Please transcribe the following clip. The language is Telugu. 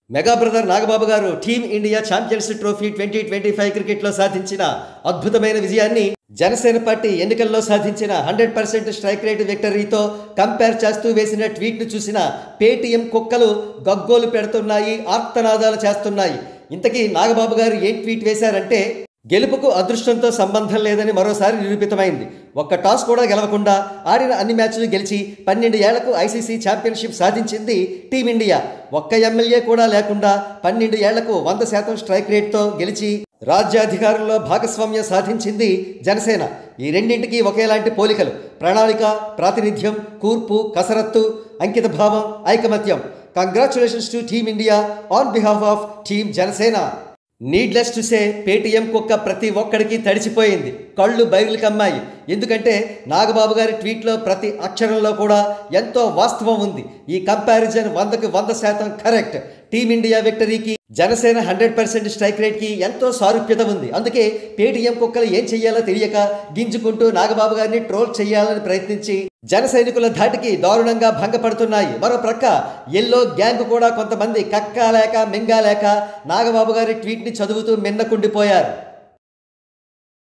మెగా బ్రదర్ నాగబాబు గారు టీమ్ ఇండియా ఛాంపియన్స్ ట్రోఫీ 2025 క్రికెట్లో సాధించిన అద్భుతమైన విజయాన్ని జనసేన పార్టీ ఎన్నికల్లో సాధించిన 100% స్ట్రైక్ రేట్ విక్టరీతో కంపేర్ చేస్తూ వేసిన ట్వీట్ను చూసిన పేటీఎం కుక్కలు గగ్గోలు పెడుతున్నాయి, ఆర్తనాదాలు చేస్తున్నాయి. ఇంతకీ నాగబాబు గారు ఏం ట్వీట్ వేశారంటే, గెలుపుకు అదృష్టంతో సంబంధం లేదని మరోసారి నిరూపితమైంది. ఒక్క టాస్ కూడా గెలవకుండా ఆడిన అన్ని మ్యాచ్లు గెలిచి 12 ఏళ్లకు ఐసీసీ ఛాంపియన్షిప్ సాధించింది టీమిండియా. ఒక్క ఎమ్మెల్యే కూడా లేకుండా 12 ఏళ్లకు 100% స్ట్రైక్ రేట్తో గెలిచి రాజ్యాధికారంలో భాగస్వామ్యం సాధించింది జనసేన. ఈ రెండింటికి ఒకేలాంటి పోలికలు: ప్రణాళిక, ప్రాతినిధ్యం, కూర్పు, కసరత్తు, అంకిత భావం, ఐకమత్యం. Congratulations to team India on behalf of team Janasena. Needless to say, Paytm కుక్క ప్రతి ఒక్కడికి తడిచిపోయింది, కళ్ళు బయలు కమ్మాయి. ఎందుకంటే నాగబాబు గారి ట్వీట్లో ప్రతి అక్షరంలో కూడా ఎంతో వాస్తవం ఉంది. ఈ కంపారిజన్ 100కి 100% కరెక్ట్. టీమిండియా విక్టరీకి జనసేన 100% స్ట్రైక్ రేట్కి ఎంతో సారూప్యత ఉంది. అందుకే పేటీఎం కుక్కలు ఏం చెయ్యాలో తెలియక గింజుకుంటూ నాగబాబు గారిని ట్రోల్ చేయాలని ప్రయత్నించి జన సైనికుల ధాటికి దారుణంగా భంగపడుతున్నాయి. మరో ప్రక్క ఎల్లో గ్యాంగ్ కూడా కొంతమంది కక్కాలేక మింగాలేక నాగబాబు గారి ట్వీట్ని చదువుతూ మిన్నకుండిపోయారు.